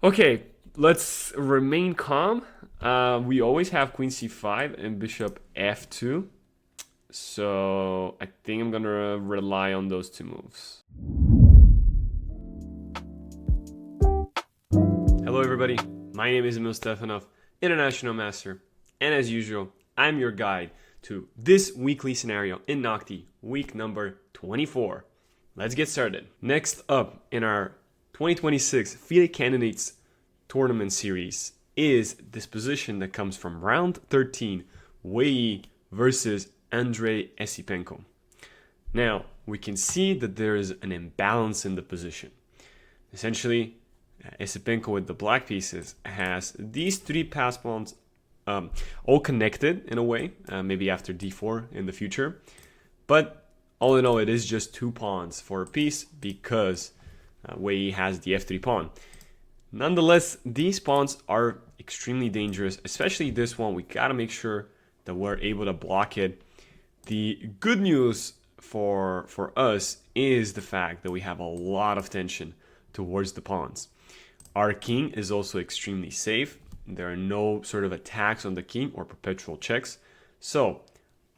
Okay, let's remain calm. We always have queen c5 and bishop f2. So I think I'm gonna rely on those two moves. Hello everybody, my name is Emil Stefanov, International Master, and as usual, I'm your guide to this weekly scenario in Noctie, week number 24. Let's get started. Next up in our 2026 FIDE Candidates Tournament series is this position that comes from round 13, Wei Yi versus Andrey Esipenko. Now, we can see that there is an imbalance in the position. Essentially, Esipenko with the black pieces has these three pass pawns all connected in a way, maybe after d4 in the future. But all in all, it is just two pawns for a piece because Wei Yi has the f3 pawn. Nonetheless, these pawns are extremely dangerous, especially this one. We gotta make sure that we're able to block it. The good news for us is the fact that we have a lot of tension towards the pawns. Our king is also extremely safe. There are no sort of attacks on the king or perpetual checks. So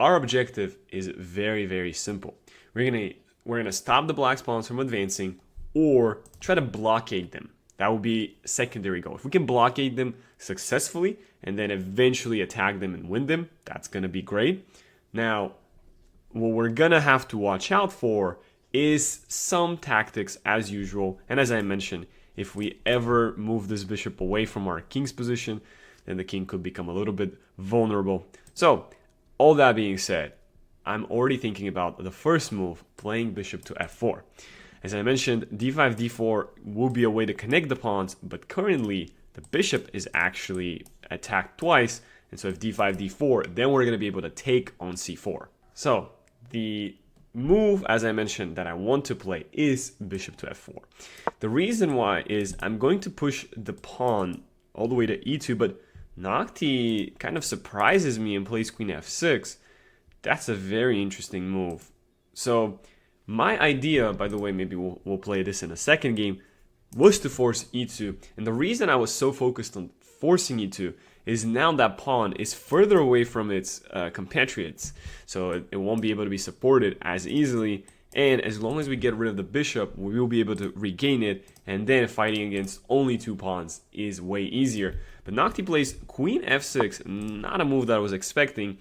our objective is very, very simple. We're gonna stop the black pawns from advancing or try to blockade them. That would be a secondary goal. If we can blockade them successfully and then eventually attack them and win them, that's gonna be great. Now, what we're gonna have to watch out for is some tactics as usual. And as I mentioned, if we ever move this bishop away from our king's position, then the king could become a little bit vulnerable. So, all that being said, I'm already thinking about the first move, playing bishop to f4. As I mentioned, d5, d4 will be a way to connect the pawns, but currently the bishop is actually attacked twice. And so if d5, d4, then we're going to be able to take on c4. So the move, as I mentioned, that I want to play is bishop to f4. The reason why is I'm going to push the pawn all the way to e2, but Noctie kind of surprises me and plays queen f6. That's a very interesting move. So my idea, by the way, maybe we'll play this in a second game, was to force e2. And the reason I was so focused on forcing e2 is now that pawn is further away from its compatriots. So it won't be able to be supported as easily. And as long as we get rid of the bishop, we will be able to regain it. And then fighting against only two pawns is way easier. But Noctie plays queen f6, not a move that I was expecting.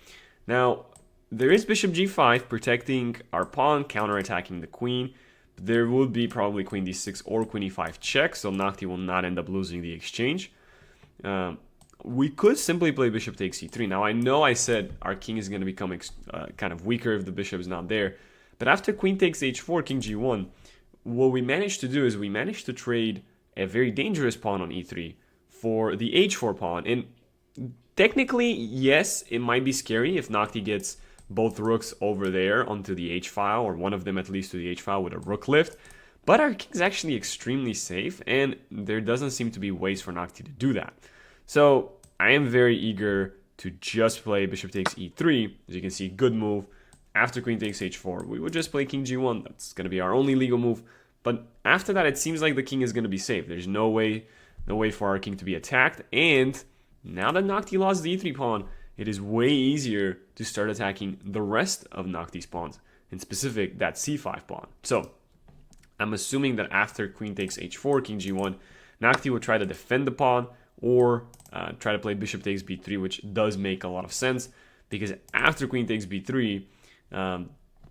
Now, there is bishop g5 protecting our pawn, counterattacking the queen. There would be probably queen d6 or queen e5 check, so Noctie will not end up losing the exchange. We could simply play bishop takes c3. Now, I know I said our king is going to become kind of weaker if the bishop is not there. But after queen takes h4, king g1, what we managed to do is we managed to trade a very dangerous pawn on e3 for the h4 pawn. And technically, yes, it might be scary if Noctie gets both rooks over there onto the h-file, or one of them at least to the h-file with a rook lift. But our king's actually extremely safe, and there doesn't seem to be ways for Noctie to do that. So I am very eager to just play bishop takes e3. As you can see, good move. After queen takes h4, we would just play king g1. That's going to be our only legal move. But after that, it seems like the king is going to be safe. There's no way for our king to be attacked. And now that Noctie lost the e3 pawn, it is way easier to start attacking the rest of Noctie's pawns, in specific that c5 pawn. So I'm assuming that after queen takes h4, king g1, Noctie would try to defend the pawn or try to play bishop takes b3, which does make a lot of sense because after queen takes b3,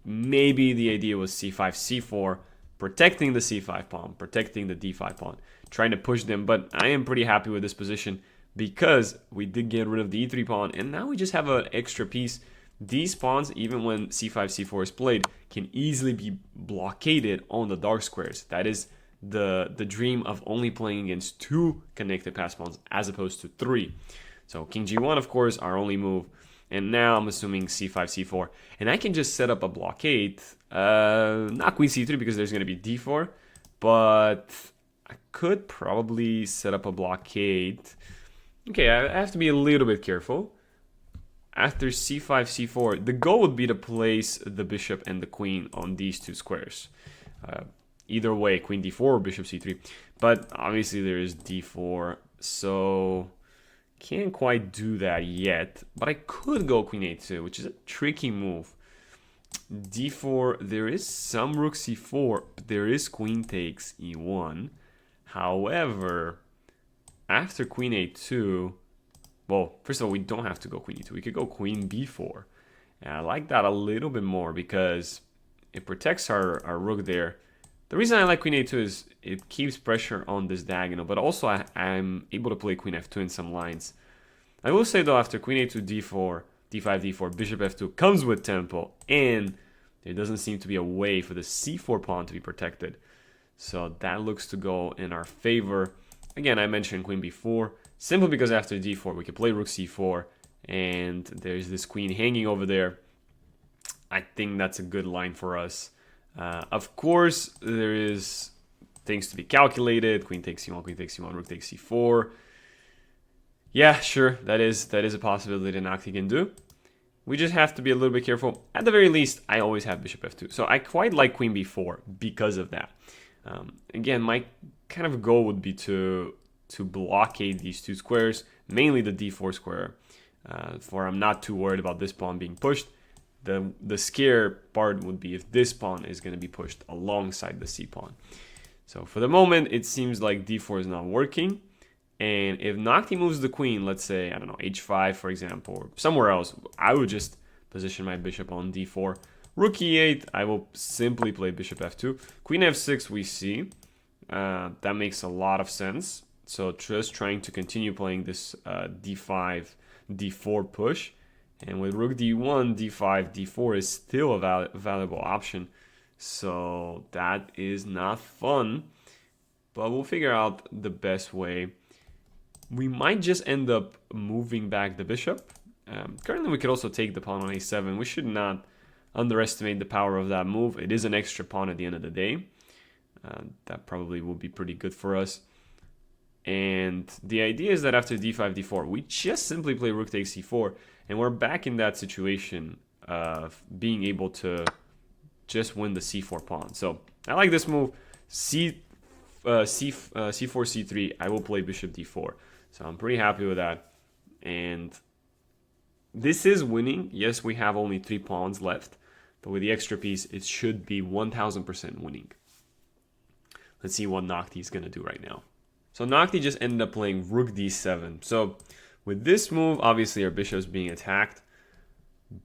maybe the idea was c5, c4, protecting the c5 pawn, protecting the d5 pawn, trying to push them. But I am pretty happy with this position because we did get rid of the e3 pawn, and now we just have an extra piece. These pawns, even when c5, c4 is played, can easily be blockaded on the dark squares. That is the dream of only playing against two connected pass pawns as opposed to three. So king g1, of course, our only move. And now I'm assuming c5, c4. And I can just set up a blockade. Not queen c3 because there's going to be d4. But I could probably set up a blockade. Okay, I have to be a little bit careful. After c5, c4, the goal would be to place the bishop and the queen on these two squares. either way, queen d4 or bishop c3. But obviously there is d4, so can't quite do that yet. But I could go queen a2, which is a tricky move. d4, there is some rook c4, but there is queen takes e1. However, after queen a2, well, first of all, we don't have to go queen e2. We could go queen b4. And I like that a little bit more because it protects our rook there. The reason I like queen a2 is it keeps pressure on this diagonal, but also I'm able to play queen f2 in some lines. I will say though, after queen a2, d4, d5, d4, bishop f2 comes with tempo, and there doesn't seem to be a way for the c4 pawn to be protected. So that looks to go in our favor. Again, I mentioned queen b4, simply because after d4, we can play rook c4, and there's this queen hanging over there. I think that's a good line for us. Of course, there is things to be calculated. Queen takes c1, queen takes c1, rook takes c4. Yeah, sure, that is a possibility that Noctie can do. We just have to be a little bit careful. At the very least, I always have bishop f2. So I quite like queen b4 because of that. Again, my kind of goal would be to blockade these two squares, mainly the d4 square, for I'm not too worried about this pawn being pushed. The scare part would be if this pawn is going to be pushed alongside the c pawn. So for the moment, it seems like d4 is not working. And if Noctie moves the queen, let's say, I don't know, h5, for example, or somewhere else, I would just position my bishop on d4. Rook e8, I will simply play bishop f2. Queen f6, we see. That makes a lot of sense. So just trying to continue playing this d5, d4 push. And with rook d1, d5, d4 is still a valuable option. So that is not fun. But we'll figure out the best way. We might just end up moving back the bishop. Currently, we could also take the pawn on a7. We should not underestimate the power of that move. It is an extra pawn at the end of the day. That probably will be pretty good for us. And the idea is that after d5, d4, we just simply play rook takes c4. And we're back in that situation of being able to just win the c4 pawn. So I like this move. c4, c3, I will play bishop d4. So I'm pretty happy with that. And this is winning. Yes, we have only 3 pawns left. But with the extra piece, it should be 1000% winning. Let's see what Noctie is going to do right now. So Noctie just ended up playing rook d7. So with this move, obviously our bishop is being attacked.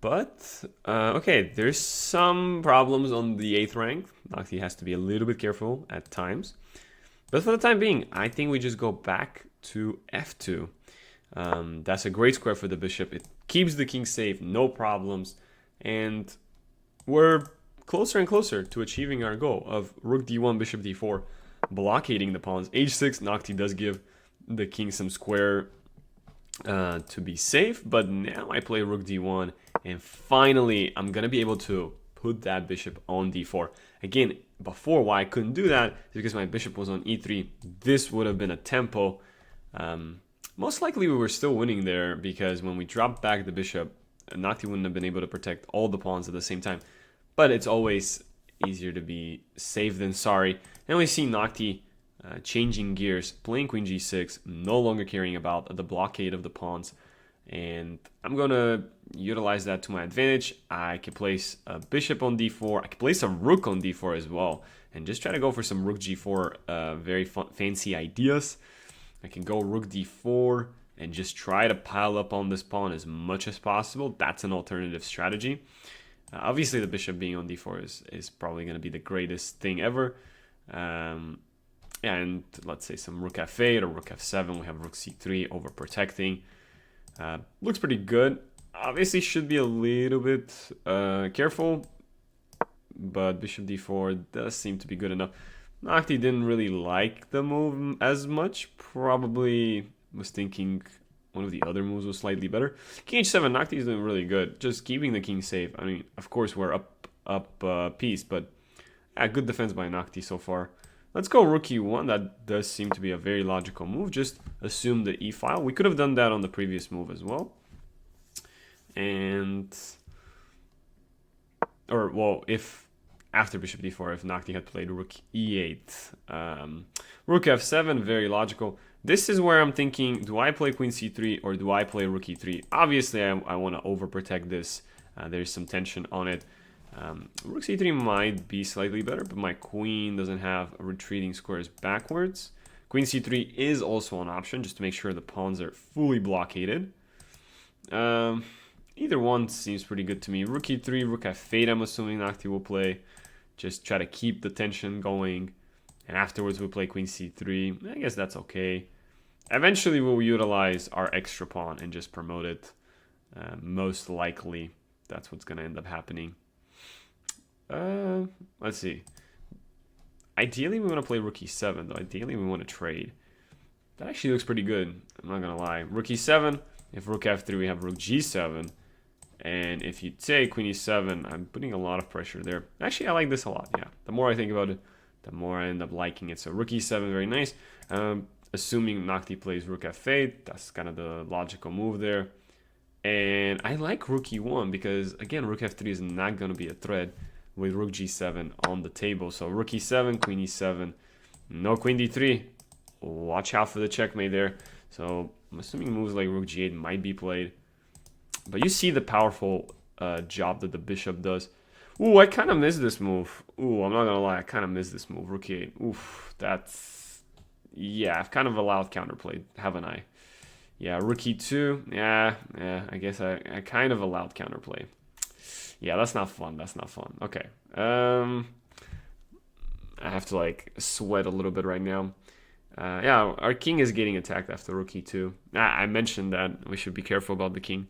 But, okay, there's some problems on the 8th rank. Noctie has to be a little bit careful at times. But for the time being, I think we just go back to f2. That's a great square for the bishop. It keeps the king safe, no problems. And we're closer and closer to achieving our goal of rook d1, bishop d4, blockading the pawns. h6, Noctie does give the king some square to be safe. But now I play rook d1. And finally, I'm going to be able to put that bishop on d4. Again, before, why I couldn't do that is because my bishop was on e3. This would have been a tempo. Most likely we were still winning there because when we dropped back the bishop, Noctie wouldn't have been able to protect all the pawns at the same time. But it's always easier to be safe than sorry. And we see Noctie changing gears, playing queen g6, no longer caring about the blockade of the pawns. And I'm going to utilize that to my advantage. I can place a bishop on d4. I can place a rook on d4 as well. And just try to go for some rook g4 very fancy ideas. I can go rook d4 and just try to pile up on this pawn as much as possible. That's an alternative strategy. Obviously, the bishop being on d4 is probably going to be the greatest thing ever. And let's say some rook f8 or rook f7. We have rook c3 over protecting. Looks pretty good. Obviously, should be a little bit careful. But bishop d4 does seem to be good enough. Noctie didn't really like the move as much. Probably was thinking one of the other moves was slightly better. King h7, Noctie is doing really good. Just keeping the king safe. I mean, of course, we're up piece, but good defense by Noctie so far. Let's go rook e1. That does seem to be a very logical move. Just assume the e file. We could have done that on the previous move as well. And, or well, if after bishop d4 if Noctie had played rook e8. Rook f7, very logical. This is where I'm thinking, do I play queen c3 or do I play rook e3? Obviously, I want to overprotect this. There's some tension on it. Rook c3 might be slightly better, but my queen doesn't have retreating squares backwards. Queen c3 is also an option, just to make sure the pawns are fully blockaded. Either one seems pretty good to me. Rook e3, rook f8, I'm assuming Noctie will play. Just try to keep the tension going. And afterwards we'll play queen c3. I guess that's okay. Eventually we'll utilize our extra pawn and just promote it. Most likely that's what's going to end up happening. Let's see. Ideally we want to play rook e7 though. Ideally we want to trade. That actually looks pretty good. I'm not going to lie. Rook e7. If rook f3 we have rook g7. And if you take queen e7, I'm putting a lot of pressure there. Actually, I like this a lot, yeah. The more I think about it, the more I end up liking it. So rook e7, very nice. Assuming Noctie plays rook f8, that's kind of the logical move there. And I like rook e1 because, again, rook f3 is not going to be a threat with rook g7 on the table. So rook e7, queen e7, no queen d3. Watch out for the checkmate there. So I'm assuming moves like rook g8 might be played. But you see the powerful job that the bishop does. Ooh, I kind of missed this move. Ooh, I'm not going to lie. I kind of missed this move. Rook e8. Oof, that's... Yeah, I've kind of allowed counterplay, haven't I? Yeah, rook e2. Yeah, I guess I kind of allowed counterplay. Yeah, that's not fun. That's not fun. Okay. I have to, like, sweat a little bit right now. Yeah, our king is getting attacked after rook e2. I mentioned that we should be careful about the king.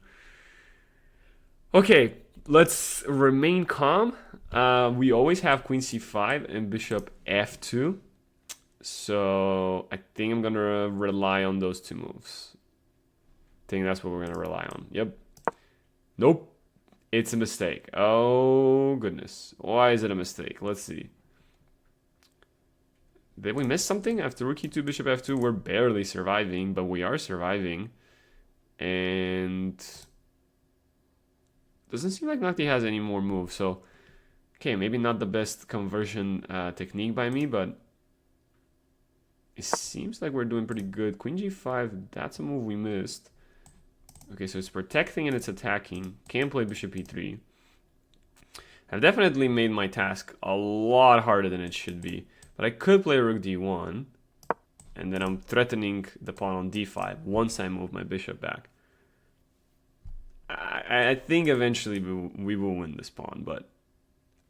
Okay, let's remain calm. We always have queen c5 and bishop f2. So I think I'm going to rely on those two moves. I think that's what we're going to rely on. Yep. Nope. It's a mistake. Oh, goodness. Why is it a mistake? Let's see. Did we miss something? After rook e2, bishop f2, we're barely surviving, but we are surviving. And... doesn't seem like Noctie has any more moves, so okay, maybe not the best conversion technique by me, but it seems like we're doing pretty good. Queen g5, that's a move we missed. Okay, so it's protecting and it's attacking. Can't play bishop e3. I've definitely made my task a lot harder than it should be, but I could play rook d1, and then I'm threatening the pawn on d5 once I move my bishop back. I think eventually we will win this pawn, but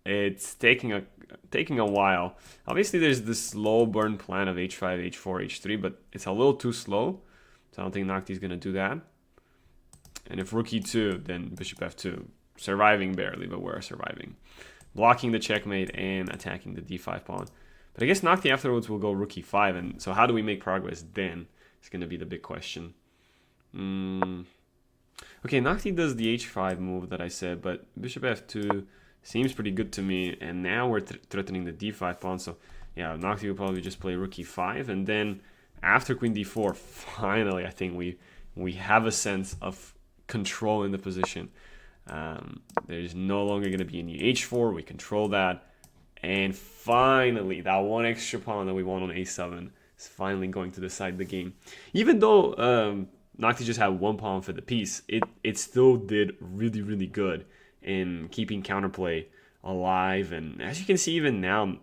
it's taking a while. Obviously, there's this slow burn plan of h5, h4, h3, but it's a little too slow, so I don't think Noctie's going to do that. And if rook e2, then bishop f2. Surviving barely, but we're surviving. Blocking the checkmate and attacking the d5 pawn. But I guess Noctie afterwards will go rook e5, and so how do we make progress then? It's going to be the big question. Okay, Noctie does the h5 move that I said, but bishop f2 seems pretty good to me, and now we're threatening the d5 pawn, so yeah, Noctie will probably just play rook e5, and then after queen d4, finally, I think we have a sense of control in the position. There's no longer going to be any h4, we control that, and finally, that one extra pawn that we want on a7 is finally going to decide the game. Even though Noctie just had one pawn for the piece, it still did really, really good in keeping counterplay alive. And as you can see, even now,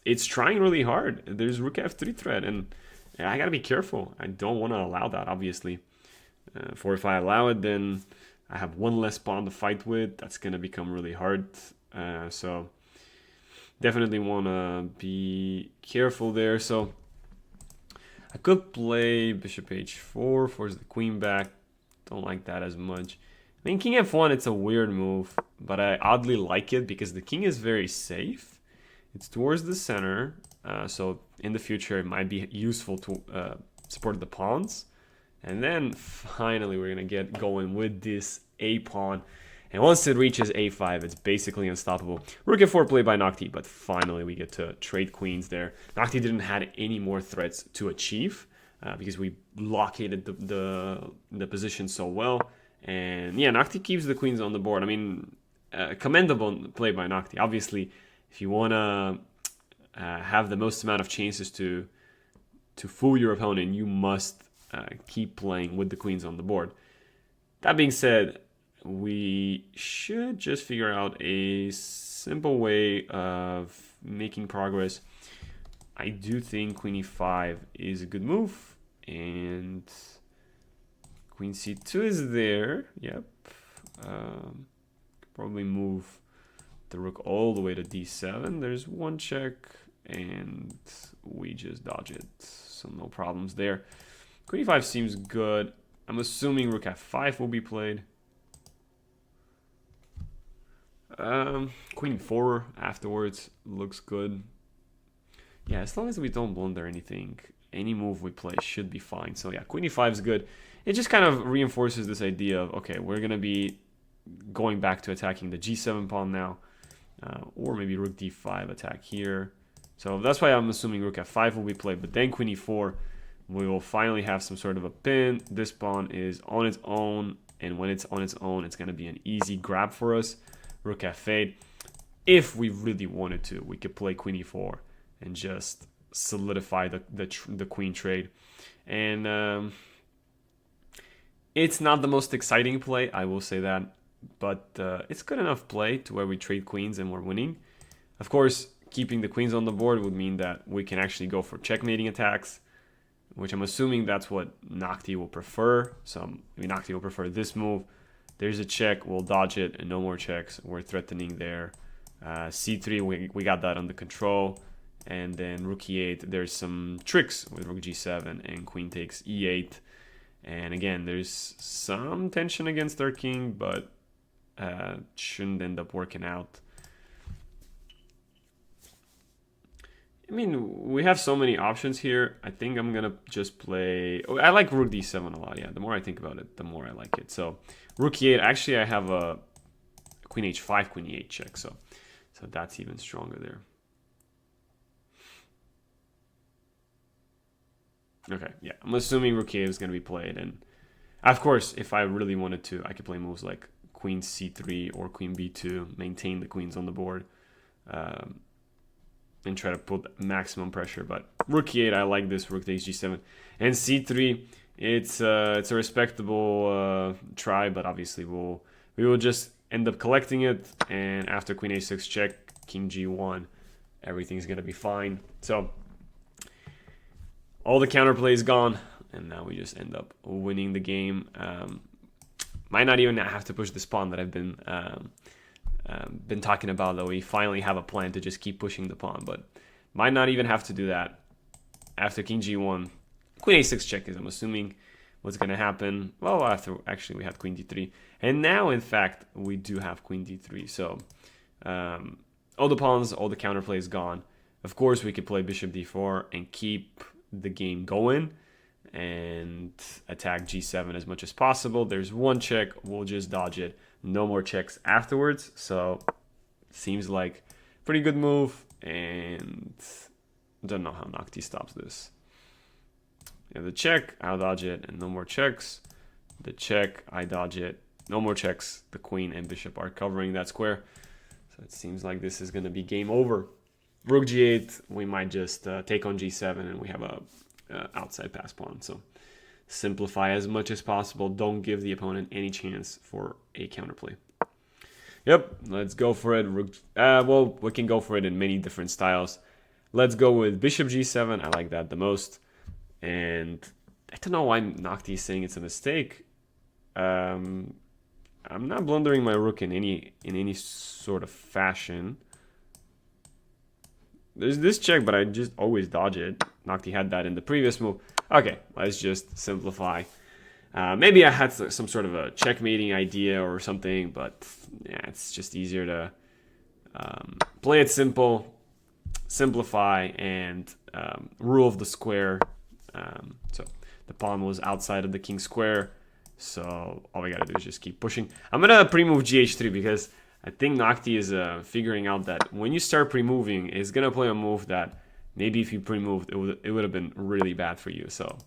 it's trying really hard. There's rook f3 threat, and I gotta be careful. I don't want to allow that, obviously. For if I allow it, then I have one less pawn to fight with. That's gonna become really hard. So definitely want to be careful there. So I could play bishop h4, force the queen back. Don't like that as much. I mean, king f1, it's a weird move, but I oddly like it because the king is very safe. It's towards the center, so in the future it might be useful to support the pawns. And then finally we're going to get going with this a pawn. And once it reaches a5, it's basically unstoppable. Rook f4 played by Noctie, but finally we get to trade queens there. Noctie didn't have any more threats to achieve because we blockaded the position so well. And yeah, Noctie keeps the queens on the board. I mean, commendable play by Noctie. Obviously, if you want to have the most amount of chances to fool your opponent, you must keep playing with the queens on the board. That being said, we should just figure out a simple way of making progress. I do think queen e5 is a good move, and queen c2 is there. Yep. Probably move the rook all the way to d7. There's one check, and we just dodge it. So no problems there. Queen e5 seems good. I'm assuming rook f5 will be played. Queen 4 afterwards looks good. Yeah, as long as we don't blunder anything, any move we play should be fine. So yeah, queen e5 is good. It just kind of reinforces this idea of, okay, we're going to be going back to attacking the g7 pawn now. Or maybe rook d5 attack here. So that's why I'm assuming rook f5 will be played. But then queen e4, we will finally have some sort of a pin. This pawn is on its own. And when it's on its own, it's going to be an easy grab for us. Rook f8. If we really wanted to, we could play queen e4 and just solidify the queen trade. And it's not the most exciting play, I will say that, but it's good enough play to where we trade queens and we're winning. Of course, keeping the queens on the board would mean that we can actually go for checkmating attacks, which I'm assuming that's what Noctie will prefer. So Noctie will prefer this move. There's a check, we'll dodge it, and no more checks. We're threatening there. c3, we got that under control. And then rook e8, there's some tricks with rook g7, and queen takes e8. And again, there's some tension against our king, but shouldn't end up working out. I mean, we have so many options here. I think I'm going to just play... I like rook d7 a lot, yeah. The more I think about it, the more I like it. So rook e8, actually I have a queen h5, queen e8 check, so that's even stronger there. Okay, yeah, I'm assuming rook e8 is going to be played, and of course, if I really wanted to, I could play moves like queen c3 or queen b2, maintain the queens on the board, and try to put maximum pressure. But rook e8, I like this. Rook takes g7, and c3, it's a respectable try, but obviously we will just end up collecting it, and after queen a6 check, king g1, everything's going to be fine. So all the counterplay is gone, and now we just end up winning the game. Might not even have to push this pawn that I've been talking about, though. We finally have a plan to just keep pushing the pawn, but might not even have to do that. After king g1, queen a6 check is, I'm assuming, what's going to happen. Well, after actually we have queen d3, and now in fact we do have queen d3. So all the pawns, all the counterplay is gone. Of course, we could play bishop d4 and keep the game going and attack g7 as much as possible. There's one check, we'll just dodge it. No more checks afterwards. So seems like pretty good move, and don't know how Noctie stops this. Yeah, the check, I'll dodge it, and no more checks. The check, I dodge it, no more checks. The queen and bishop are covering that square, so it seems like this is going to be game over. Rook g8, we might just take on g7, and we have a outside pass pawn. So simplify as much as possible. Don't give the opponent any chance for a counterplay. Yep, let's go for it. Well, we can go for it in many different styles. Let's go with bishop g7. I like that the most. And I don't know why Noctie is saying it's a mistake. I'm not blundering my rook in any sort of fashion. There's this check, but I just always dodge it. Noctie had that in the previous move. Okay, let's just simplify. Maybe I had some sort of a checkmating idea or something, but yeah, it's just easier to play it simple, simplify, and rule of the square. So the pawn was outside of the king square, so all we gotta do is just keep pushing. I'm gonna pre-move gh3 because I think Noctie is figuring out that when you start pre-moving, it's going to play a move that maybe if you pre-moved, it would have been really bad for you. So,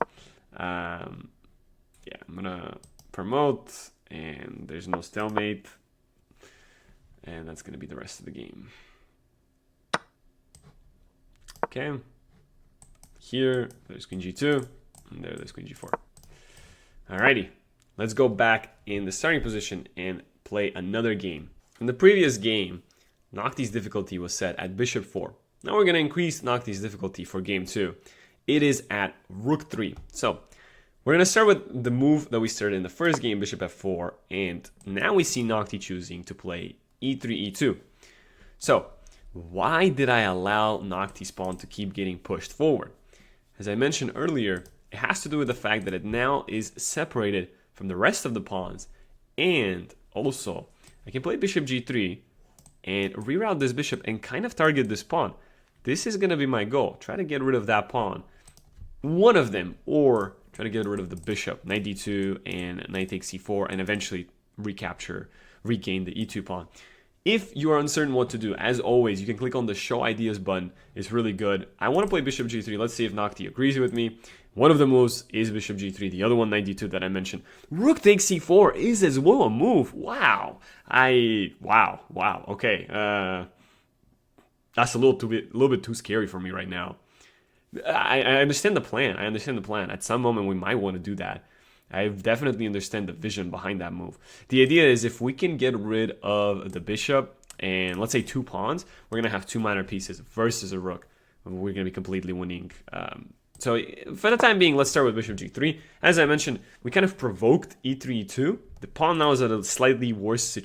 yeah, I'm going to promote, and there's no stalemate. And that's going to be the rest of the game. Okay. Here, there's queen g2, and there's queen g4. Alrighty, let's go back in the starting position and play another game. In the previous game, Noctie's difficulty was set at bishop 4. Now we're going to increase Noctie's difficulty for game 2. It is at rook 3. So we're going to start with the move that we started in the first game, bishop f4, and now we see Noctie choosing to play e3, e2. So why did I allow Noctie's pawn to keep getting pushed forward? As I mentioned earlier, it has to do with the fact that it now is separated from the rest of the pawns, and also I can play bishop g3 and reroute this bishop and kind of target this pawn. This is going to be my goal. Try to get rid of that pawn, one of them, or try to get rid of the bishop, knight d2 and knight takes c4, and eventually regain the e2 pawn. If you are uncertain what to do, as always, you can click on the show ideas button. It's really good. I want to play bishop g3. Let's see if Noctie agrees with me. One of the moves is bishop g3. The other one, knight d2 that I mentioned. Rook takes c4 is as well a move. Wow. Wow. Okay. That's a little bit too scary for me right now. I understand the plan. At some moment, we might want to do that. I definitely understand the vision behind that move. The idea is if we can get rid of the bishop and let's say 2 pawns, we're going to have 2 minor pieces versus a rook. We're going to be completely winning. So for the time being, let's start with bishop g3. As I mentioned, we kind of provoked e3, e2. The pawn now is at a slightly worse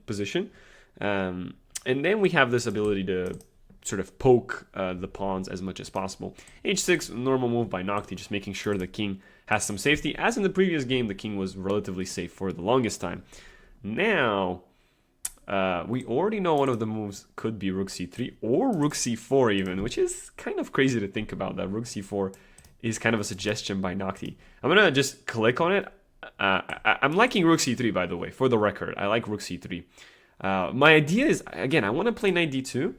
position. And then we have this ability to sort of poke the pawns as much as possible. h6, normal move by Noctie, just making sure the king has some safety. As in the previous game, the king was relatively safe for the longest time. Now, we already know one of the moves could be rook c3 or rook c4 even, which is kind of crazy to think about, that rook c4 is kind of a suggestion by Noctie. I'm going to just click on it. I'm liking rook c3, by the way, for the record. I like rook c3. My idea is, again, I want to play knight d2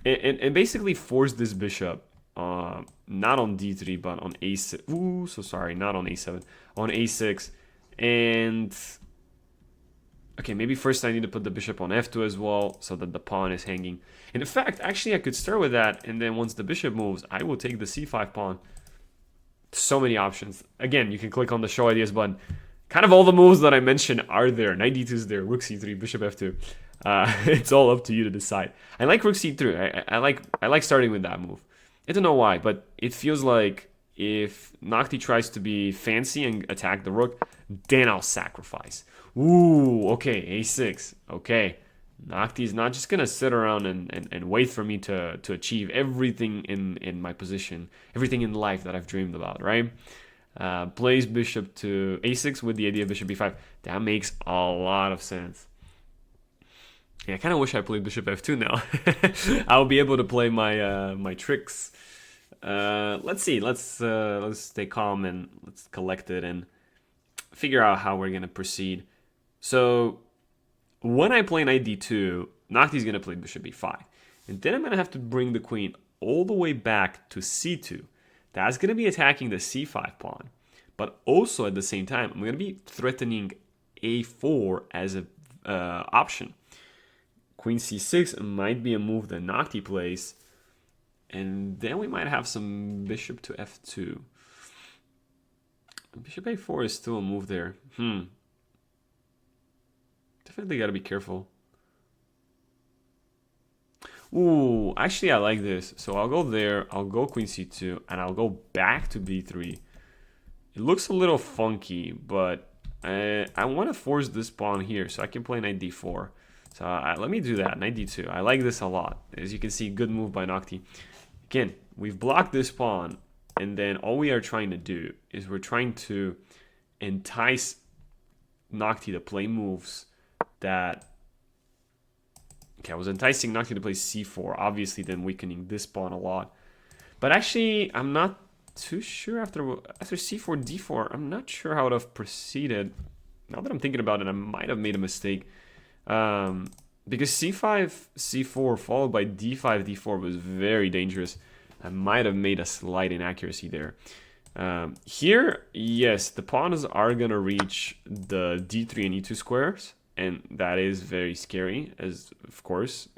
and basically force this bishop, not on d3, but on a6. Ooh, so sorry, not on a7, on a6. And, okay, maybe first I need to put the bishop on f2 as well, so that the pawn is hanging. And in fact, actually, I could start with that, and then once the bishop moves, I will take the c5 pawn. So many options. Again, you can click on the show ideas button. Kind of all the moves that I mentioned are there. Knight d2 is there, rook c3, bishop f2. It's all up to you to decide. I like rook c3. I like starting with that move. I don't know why, but it feels like if Noctie tries to be fancy and attack the rook, then I'll sacrifice. Ooh, okay, a6. Okay, Noctie's not just gonna sit around and wait for me to achieve everything in my position, everything in life that I've dreamed about, right? Plays bishop to a6 with the idea of bishop b5. That makes a lot of sense. Yeah, I kind of wish I played bishop f2 now. I'll be able to play my my tricks. Let's see. Let's stay calm and let's collect it and figure out how we're gonna proceed. So when I play knight d2, Noctie's gonna play bishop b5, and then I'm gonna have to bring the queen all the way back to c2. That's gonna be attacking the c5 pawn, but also at the same time, I'm gonna be threatening a4 as a option. Queen c6 might be a move that Noctie plays, and then we might have some bishop to f2. Bishop a4 is still a move there. Definitely got to be careful. Ooh, actually I like this. So I'll go there, I'll go queen c2, and I'll go back to b3. It looks a little funky, but I want to force this pawn here so I can play knight d4. So let me do that, knight d2. I like this a lot. As you can see, good move by Noctie. Again, we've blocked this pawn, and then all we are trying to do is we're trying to entice Noctie to play moves that... Okay, I was enticing Noctie to play c4, obviously then weakening this pawn a lot. But actually, I'm not too sure after c4, d4, I'm not sure how I would have proceeded. Now that I'm thinking about it, I might have made a mistake. Because c5, c4 followed by d5, d4 was very dangerous. I might have made a slight inaccuracy there. Here, yes, the pawns are going to reach the d3 and e2 squares. and that is very scary, as of course,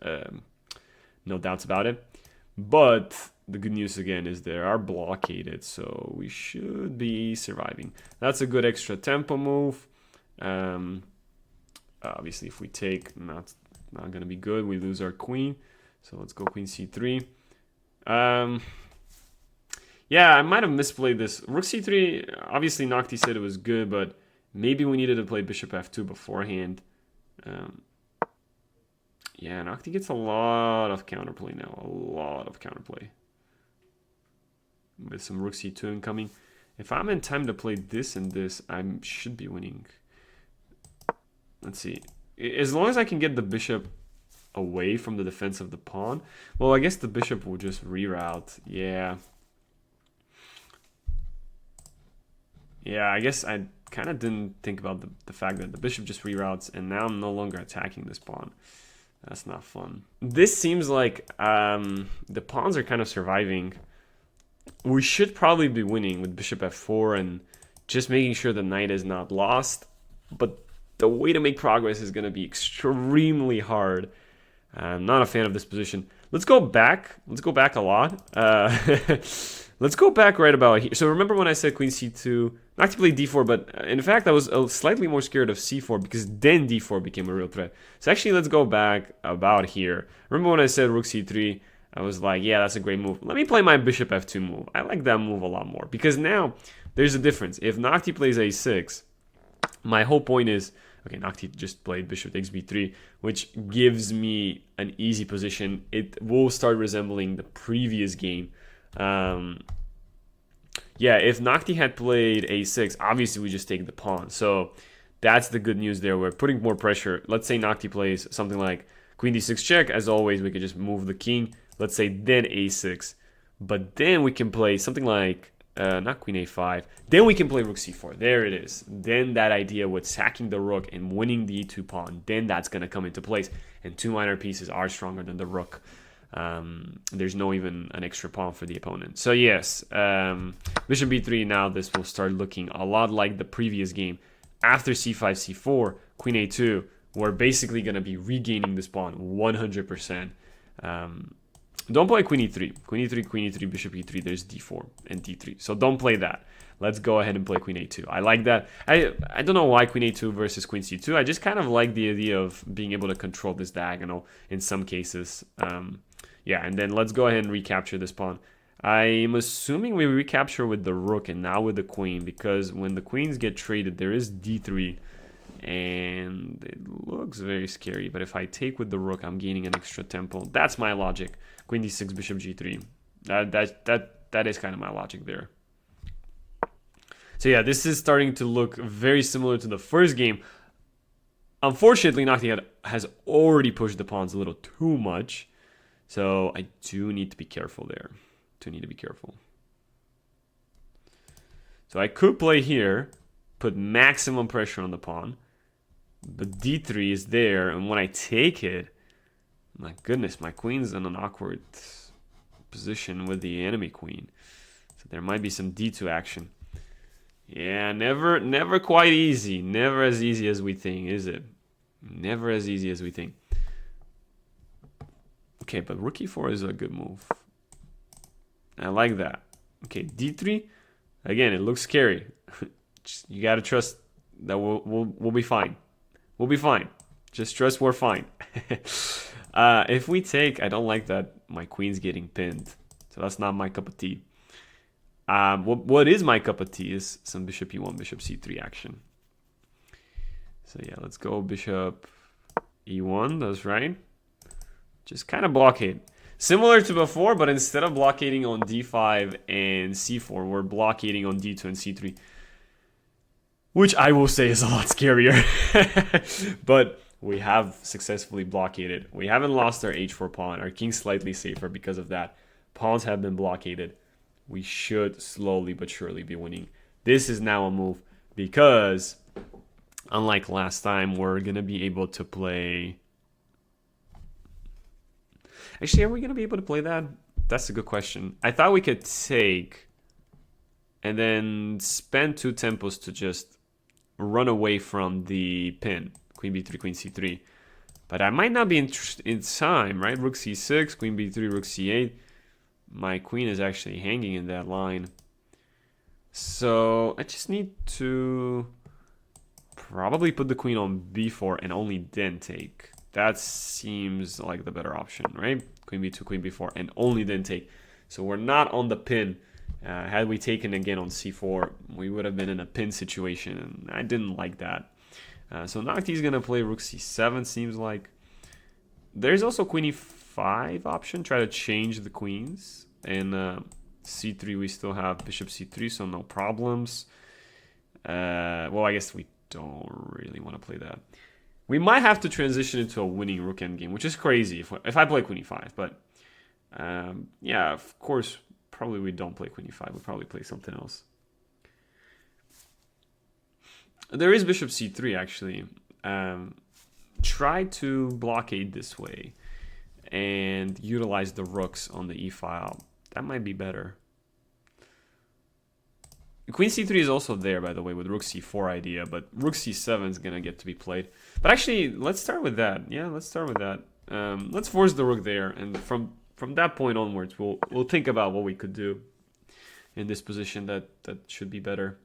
no doubts about it. But the good news again is they are blockaded, so we should be surviving. That's a good extra tempo move. Obviously, if we take, not gonna be good. We lose our queen, so let's go queen c3. Yeah, I might have misplayed this. Rook c3, obviously Noctie said it was good, but maybe we needed to play bishop f2 beforehand. Yeah, Noctie gets a lot of counterplay now. A lot of counterplay. With some rook c2 incoming. If I'm in time to play this and this, I should be winning. Let's see. As long as I can get the bishop away from the defense of the pawn. Well, I guess the bishop will just reroute. Yeah. Yeah, I guess I kind of didn't think about the fact that the bishop just reroutes, and now I'm no longer attacking this pawn. That's not fun. This seems like the pawns are kind of surviving. We should probably be winning with bishop f4 and just making sure the knight is not lost. But the way to make progress is going to be extremely hard. I'm not a fan of this position. Let's go back. Let's go back a lot. Let's go back right about here. So remember when I said queen c2, not to play d4, but in fact I was slightly more scared of c4 because then d4 became a real threat. So actually let's go back about here. Remember when I said rook c3, I was like, yeah, that's a great move. Let me play my bishop f2 move. I like that move a lot more because now there's a difference. If Noctie plays a6, my whole point is, okay, Noctie just played bishop takes b3, which gives me an easy position. It will start resembling the previous game. Yeah, if Noctie had played a6, obviously we just take the pawn. So that's the good news there. We're putting more pressure. Let's say Noctie plays something like queen d6 check. As always, we could just move the king. Let's say then a6. But then we can play something like, not queen a5. Then we can play rook c4. There it is. Then that idea with sacking the rook and winning the e2 pawn, then that's going to come into place. And two minor pieces are stronger than the rook. There's no even an extra pawn for the opponent. So yes, bishop b3, now this will start looking a lot like the previous game. After c5, c4, queen a2, we're basically going to be regaining this pawn 100%. Don't play queen e3. Queen e3, bishop e3, there's d4 and d3. So don't play that. Let's go ahead and play queen a2. I like that. I don't know why queen a2 versus queen c2. I just kind of like the idea of being able to control this diagonal in some cases. Yeah, and then let's go ahead and recapture this pawn. I'm assuming we recapture with the rook and now with the queen, because when the queens get traded, there is d3, and it looks very scary. But if I take with the rook, I'm gaining an extra tempo. That's my logic. Queen d6, bishop g3. That is kind of my logic there. So yeah, this is starting to look very similar to the first game. Unfortunately, Noctie has already pushed the pawns a little too much. So I do need to be careful there. So I could play here, put maximum pressure on the pawn. But d3 is there, and when I take it, my goodness, my queen's in an awkward position with the enemy queen. So there might be some d2 action. Yeah, never quite easy. Never as easy as we think, is it? Never as easy as we think. Okay, but rook e4 is a good move. I like that. Okay, d3. Again, it looks scary. You gotta trust that we'll be fine. We'll be fine. Just trust we're fine. If we take, I don't like that my queen's getting pinned. So that's not my cup of tea. What is my cup of tea is some bishop e1, bishop c3 action. So yeah, let's go bishop e1. That's right. Just kind of blockade. Similar to before, but instead of blockading on d5 and c4, we're blockading on d2 and c3. Which I will say is a lot scarier. But we have successfully blockaded. We haven't lost our h4 pawn. Our king's slightly safer because of that. Pawns have been blockaded. We should slowly but surely be winning. This is now a move because, unlike last time, we're going to be able to play... Actually, are we going to be able to play that? That's a good question. I thought we could take and then spend two tempos to just run away from the pin. queen b3, queen c3. But I might not be in time, right? Rook c6, queen b3, rook c8. My queen is actually hanging in that line. So I just need to probably put the queen on b4 and only then take. That seems like the better option, right? Queen b2, queen b4, and only then take. So we're not on the pin. Had we taken again on c4, we would have been in a pin situation, and I didn't like that. So Noctie's gonna play rook c7, seems like. There's also queen e5 option, try to change the queens. And c3, we still have bishop c3, so no problems. Well, I guess we don't really want to play that. We might have to transition into a winning rook endgame, which is crazy if I play queen e5. But yeah, of course, probably we don't play queen e5. We'll probably play something else. There is bishop c3, actually. Try to blockade this way and utilize the rooks on the e file. That might be better. Queen c3 is also there, by the way, with rook c4 idea, but rook c7 is gonna get to be played. But actually, let's start with that. Yeah, let's start with that. Let's force the rook there, and from that point onwards, we'll think about what we could do in this position that should be better.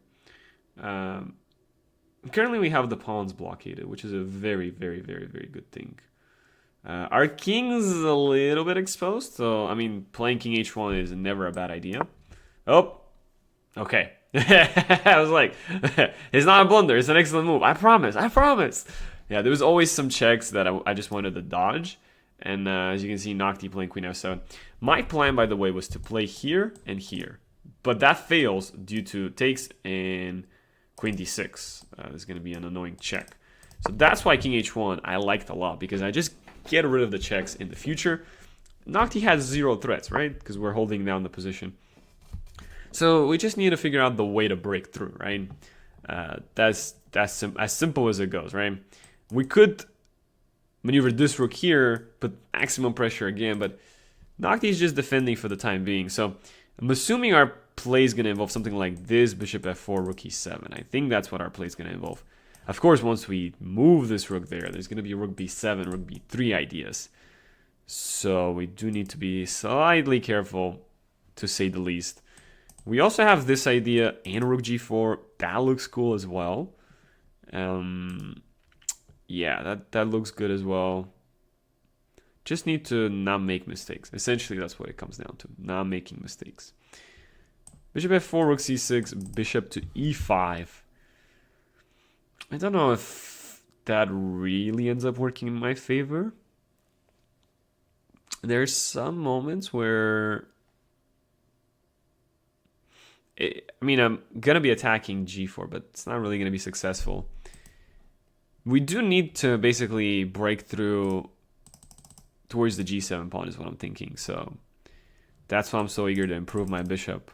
Currently, we have the pawns blockaded, which is a very, very, very, very good thing. Our king's a little bit exposed, so I mean, playing king h1 is never a bad idea. Oh, okay. I was like, it's not a blunder. It's an excellent move. I promise. I promise. Yeah, there was always some checks that I just wanted to dodge. And as you can see, Noctie playing queen f7. My plan, by the way, was to play here and here. But that fails due to takes and queen d6. There's going to be an annoying check. So that's why king h1 I liked a lot, because I just get rid of the checks in the future. Noctie has 0 threats, right? Because we're holding down the position. So we just need to figure out the way to break through, right? That's as simple as it goes, right? We could maneuver this rook here, put maximum pressure again, but Noctie is just defending for the time being. So I'm assuming our play is going to involve something like this, bishop f4, rook e7. I think that's what our play is going to involve. Of course, once we move this rook there, there's going to be rook b7, rook b3 ideas. So we do need to be slightly careful, to say the least. We also have this idea and rook g4. That looks cool as well. Yeah, that looks good as well. Just need to not make mistakes. Essentially, that's what it comes down to. Not making mistakes. Bishop f4, rook c6, bishop to e5. I don't know if that really ends up working in my favor. There's some moments where... I mean, I'm going to be attacking g4, but it's not really going to be successful. We do need to basically break through towards the g7 pawn is what I'm thinking. So that's why I'm so eager to improve my bishop.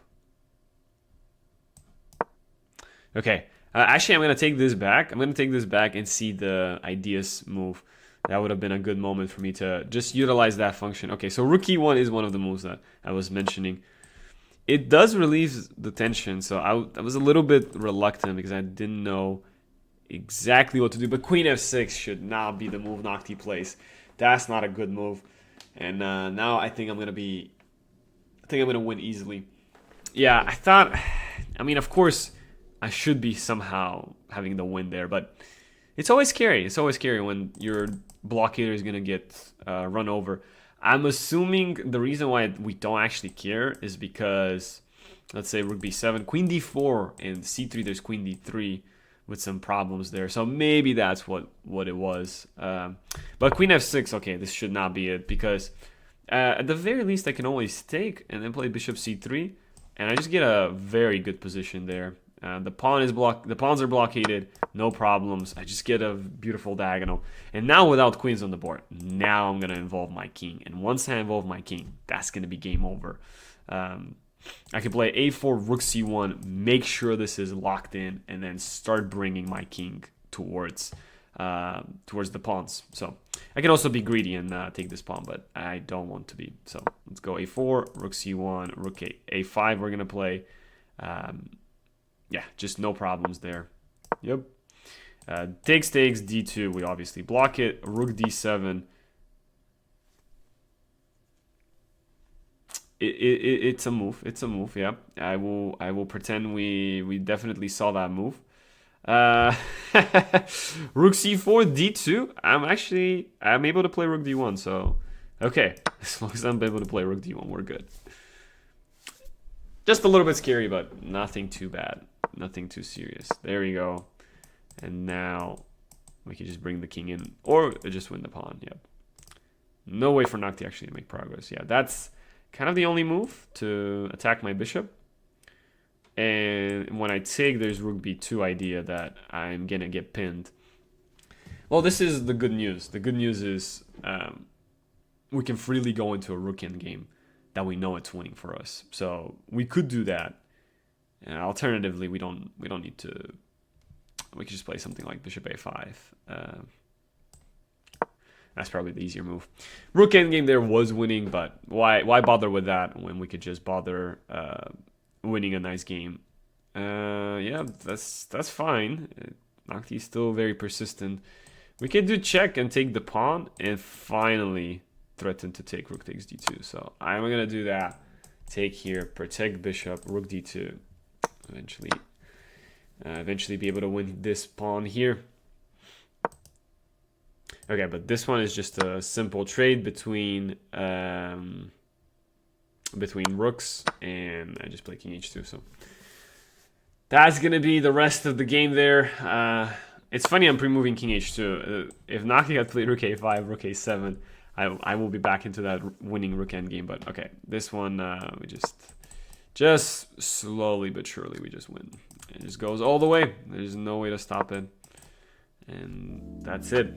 Okay, actually I'm going to take this back. I'm going to take this back and see the ideas move. That would have been a good moment for me to just utilize that function. Okay, so rook e1 is one of the moves that I was mentioning. It does relieve the tension, so I was a little bit reluctant because I didn't know exactly what to do. But queen f6 should not be the move Noctie plays. That's not a good move. And now I think I'm gonna win easily. Yeah, I mean, of course, I should be somehow having the win there, but it's always scary. It's always scary when your blockader is gonna get run over. I'm assuming the reason why we don't actually care is because, let's say rook b7, queen d4, and c3 there's queen d3 with some problems there. So maybe that's what it was. But queen f6, okay, this should not be it, because at the very least I can always take and then play bishop c3, and I just get a very good position there. The pawns are blockaded, no problems. I just get a beautiful diagonal. And now without queens on the board, now I'm going to involve my king. And once I involve my king, that's going to be game over. I can play a4, rook c1, make sure this is locked in, and then start bringing my king towards the pawns. So I can also be greedy and take this pawn, but I don't want to be. So let's go a4, rook c1, rook a5 we're going to play. Yeah, just no problems there. Yep. Takes, d2. We obviously block it. Rook d7. It's a move. It's a move. Yeah, I will pretend we definitely saw that move. Rook c4, d2. I'm able to play rook d1. So okay, as long as I'm able to play rook d1, we're good. Just a little bit scary, but nothing too bad. Nothing too serious. There we go. And now we can just bring the king in, or just win the pawn. Yep. No way for Noctie actually to make progress. Yeah, that's kind of the only move to attack my bishop. And when I take, there's rook b2 idea that I'm gonna get pinned. Well, this is the good news. The good news is we can freely go into a rook endgame that we know it's winning for us. So we could do that. And alternatively, we don't need to. We could just play something like bishop a5. That's probably the easier move. Rook endgame there was winning, but why bother with that when we could just bother winning a nice game? Yeah, that's fine. Noctie is still very persistent. We can do check and take the pawn, and finally threaten to take rook takes d2. So I'm gonna do that. Take here, protect bishop, rook d2. Eventually be able to win this pawn here. Okay, but this one is just a simple trade between rooks, and I just play king h2. So that's gonna be the rest of the game there. It's funny I'm pre-moving king h2. If Noctie had played rook a5, rook a7, I will be back into that winning rook endgame. But okay, this one we just slowly but surely we just win. It just goes all the way. There's no way to stop it, and that's it.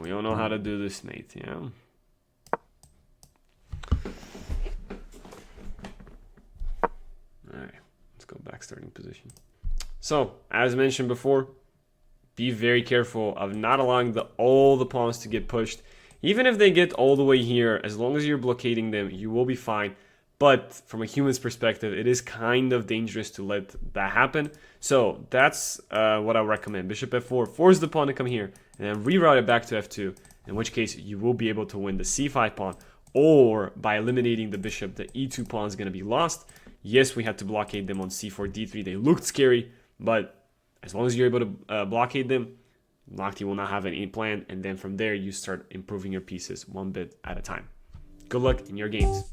We all know how to do this, mate, yeah? Alright, let's go back starting position. So, as mentioned before, be very careful of not allowing all the pawns to get pushed. Even if they get all the way here, as long as you're blockading them, you will be fine. But from a human's perspective, it is kind of dangerous to let that happen. So that's what I recommend. Bishop f4, force the pawn to come here, and then reroute it back to f2, in which case you will be able to win the c5 pawn, or by eliminating the bishop, the e2 pawn is going to be lost. Yes, we had to blockade them on c4, d3. They looked scary, but as long as you're able to blockade them, Noctie will not have any plan, and then from there you start improving your pieces one bit at a time. Good luck in your games.